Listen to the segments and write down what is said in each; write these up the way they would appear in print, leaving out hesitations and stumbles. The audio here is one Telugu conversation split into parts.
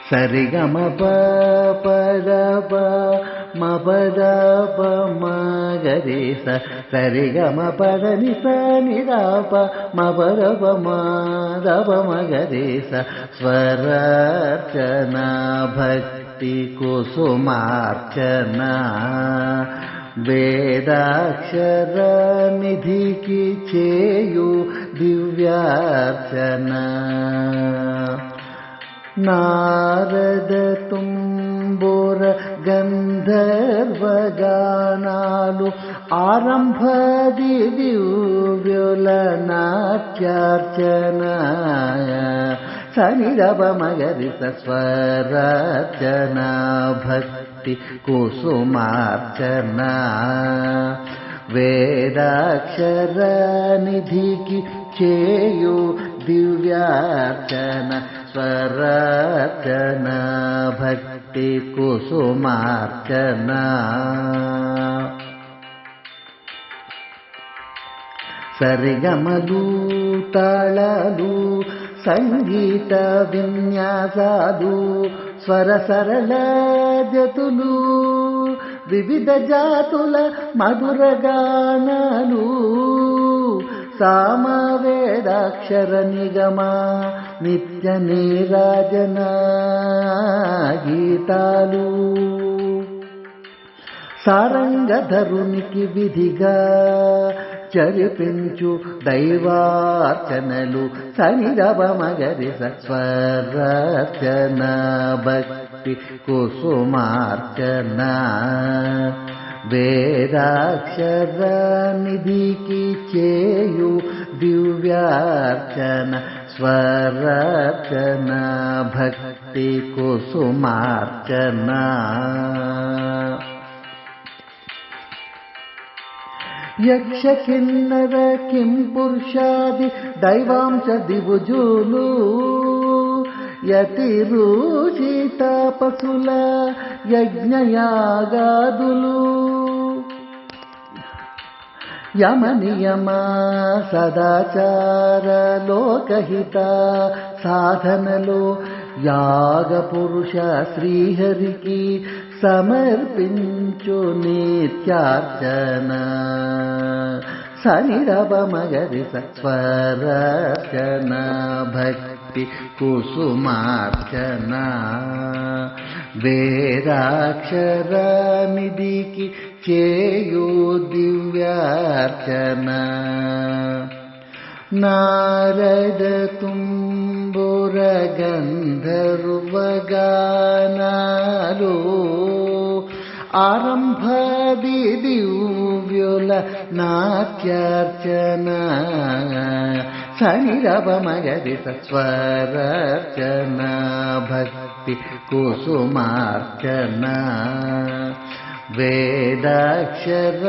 సరిగమ పద మపద మగరి సరిగమ పద నిదాప మపద మదప మగరి స్వరార్చన భక్తి కుసుమార్చన వేదాక్షర నిధికి చేయు దివ్యార్చన నారద తుంబుర గంధర్వగానాలు ఆరంభది దివ్యుల నాట్యార్చన సనిరవ మగరి స్వరార్చన భక్తి కుసుమార్చన వేదాక్షర నిధికి చేయు దివ్యార్చన స్వరార్చన భక్తి కుసుమార్చన సరిగమలు తాళాలు సంగీత విన్యాసాలు స్వర సరళ జతులు వివిధ జాతుల మధుర గానాలు సామవేదాక్షర నిగమ నిత్య నీరాజన గీతాలు సారంగధరునికి విధిగా చరిపించు దైవార్చనలు సనిరవ మగరి స్వరార్చన భక్తి కుసుమార్చన వేదాక్షర నిధికి చేయు దివ్యార్చన స్వరార్చన భక్తి కుసుమార్చన యక్ష కిన్నర కిం పురుషాది దైవాంశ దివుజులు యతి రుచి తపసుల యజ్ఞయాగాదులు యమ నియమ సదాచార లోకహిత సాధనలో యాగ పురుష శ్రీహరికి సమర్పించు నిత్యార్చన సనిరవ మగరి స్వరార్చన భక్తి కుసుమార్చన వేదాక్షర నిధికి చేయు దివ్యార్చన నారద తుంబుర గంధర్వగానాలు ఆరంభది దివ్యుల నాట్యార్చన సనిరవ మగరి స్వరార్చన భక్తి కుసుమార్చన వేదాక్షర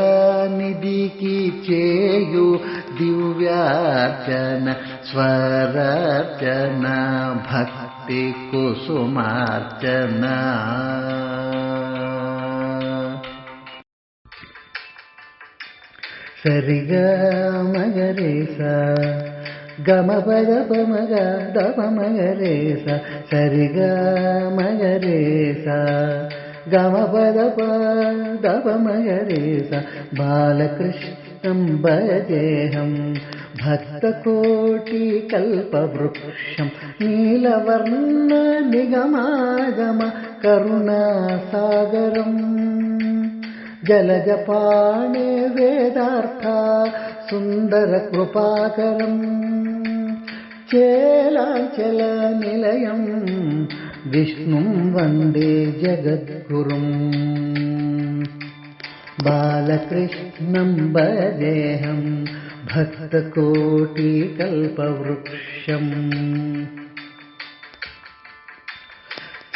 నిధికి చేయు దివ్యార్చన స్వరార్చన భక్తి కుసుమార్చన సరిగ మగరేస గమ పద పమగ దప మగరేస సరిగ మగరేస గమ పద దప మగరేస బాలకృష్ణం భజేహం భక్తకోటి కల్పవృక్షం నీలవర్ణ నిగమాగమ కరుణాసాగరం జలజపాణే వేదార్థ సుందర కృపాకరం చేలాచల నిలయం విష్ణుం వందే జగద్గురుం బాలకృష్ణం భజేహం భక్తకోటి కల్పవృక్షం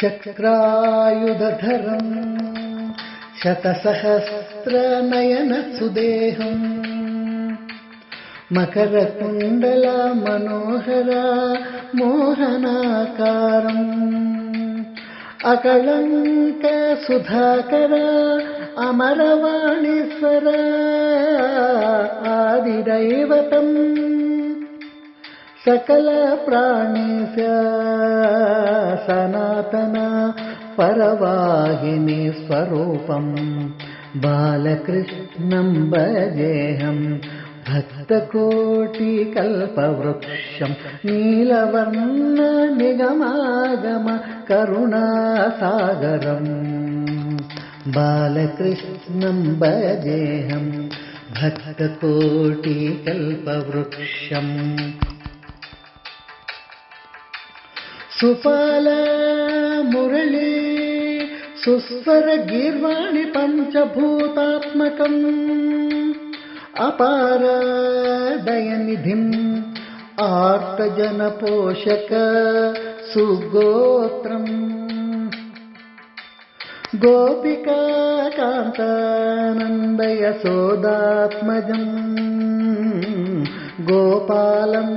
చక్రాయుధరం శతసహస్రనయనసుదేహం మకరకుండల మనోహర మోహనాకారం అకళంక సుధాకర అమరవాణీశ్వర ఆదిదైవతం సకల ప్రాణేశ సనాతన సనాతన పరవాహిని స్వరూపం బాలకృష్ణం భజేహం భక్తకోటి కల్పవృక్షం నీలవర్ణ నిగమాగమ కరుణాసాగరం బాలకృష్ణం భజేహం భక్తకోటి కల్పవృక్షం సుఫల మురళీ సుస్వర గీర్వాణి పంచభూతాత్మకం అపార దయనిధిం ఆర్తజనపోషక సుగోత్రం గోపికా కాంతానంద యశోదాత్మజం గోపాలం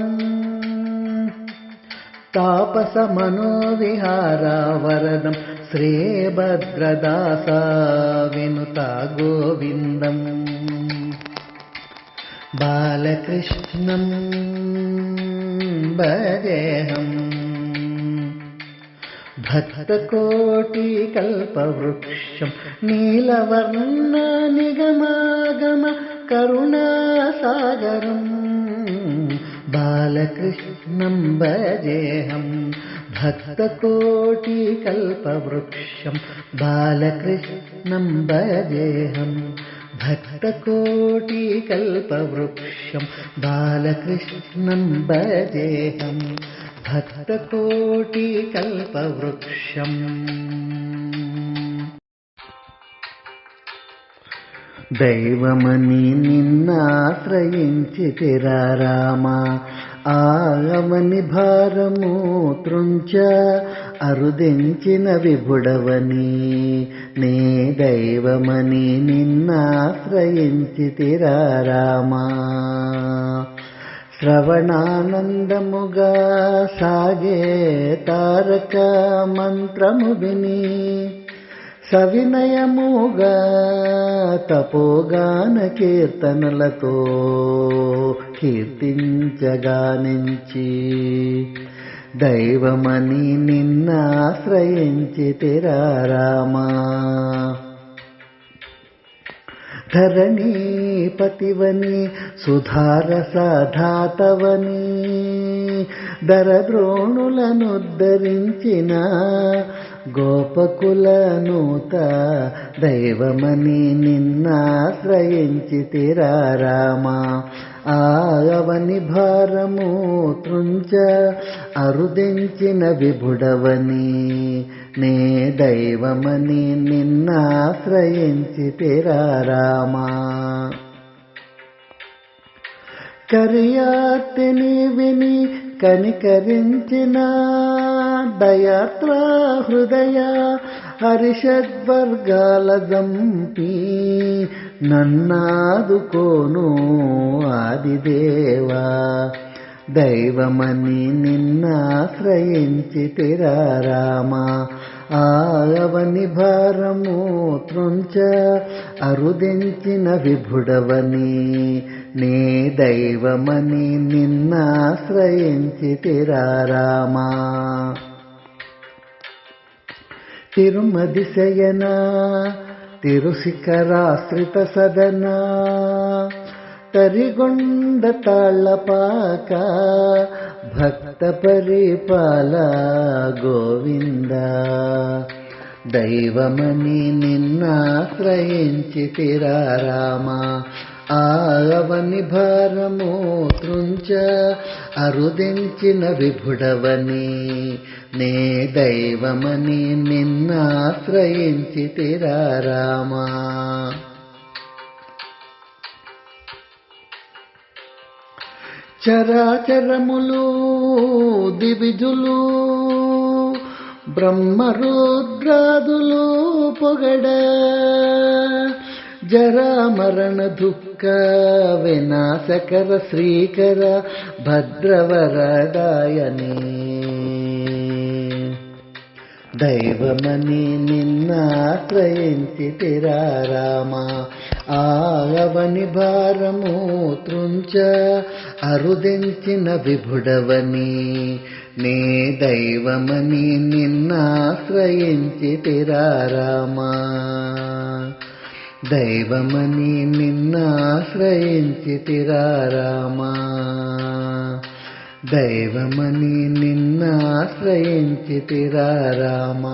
తాపస మనోవిహారవరదం శ్రీభద్రదాస వినుత గోవిందం బాలకృష్ణం భజేహం భక్తకోటి కల్పవృక్షం నీలవర్ణ నిగమాగమ కరుణాసాగరం బాలకృష్ణం భజేహం భక్తకోటి కల్పవృక్షం బాలకృష్ణం భజేహం భక్తకోటి కల్పవృక్షం బాలకృష్ణం భజేహం భక్తకోటి కల్పవృక్షం దైవమని నిన్నాశ్రయించితిరా రామా ఆవని భారము త్రుంచ అరుదించిన విభుడవని నే దైవమని నిన్నాశ్రయించితిరా రామా శ్రవణానందముగా సాగే తారక మంత్రము విని సవినయముగా తపోగాన కీర్తనలతో కీర్తించగానించి దైవమని నిన్నాశ్రయించితిరా రామా ధరణీపతివని సుధారసధాతవని దరద్రోణులనుద్ధరించిన గోపకులనూత దైవమని నిన్నాశ్రయించితిరా రామా ఆవని భారము త్రుంచ అరుదించిన విభుడవని నే దైవమని నిన్నాశ్రయించితిరా రామా కర్యార్తిని విని కనికరించిన దయాత్ర హృదయ హరిషద్వర్గాల జంపి నన్నాదుకోను ఆదిదేవా దైవమని నిన్నాశ్రయించితిరా రామా ఆవని భారము త్రుంచ అరుదించిన విభుడవని నే దైవమని నిన్నాశ్రయించితిరా రామా తిరుమది శయన తిరుశిఖరాశ్రిత సదన తరిగొండ తాళ్ళపాక భక్త పరిపాల గోవింద దైవమని నిన్నాశ్రయించితిరా రామా ఆవని భారము త్రుంచ అరుదించిన విభుడవని నే దైవమని నిన్నాశ్రయించితిరా రామా చరాచరములు దివిజులు బ్రహ్మరుద్రాదులు పొగడ జరామరణ దుఃఖ వినాశకర శ్రీకర భద్రవరదాయని దైవమని నిన్నాశ్రయించితిరా రామ. ఆగవని భారము త్రుంచ అరుదెంచిన విభుడవని, నే దైవమని నిన్నాశ్రయించితిరా రామ. దైవమని నిన్నాశ్రయించితిరా రామ. దైవమని నిన్నాశ్రయించితిరా రామ.